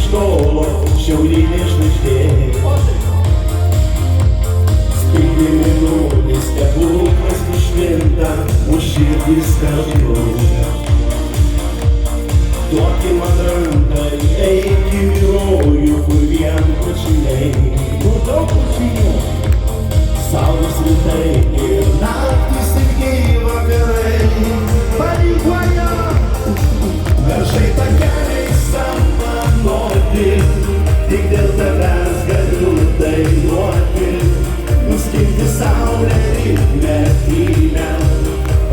miškolo šiaurinė žvaigždė. Spindi mėnulis, stebuklas nušvinta, mūsų širdis kartu. Duoki man ranką, eik į rojų, kur vien pučiniai. Kur daug pučinių. Saulės rytai ir naktys ilgiai vakarai. Parinkuoja, dažai takeliais samanoti, tik dėl tavęs galiu dainuoti. Nuskinti saulę ritme tylę,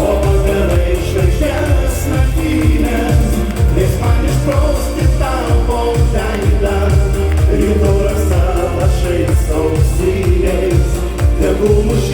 o vakarai žvaigždės naktinės. Leis man išprausti tavo veidą, rytoj rasa lašais auksiniais. Tegul mus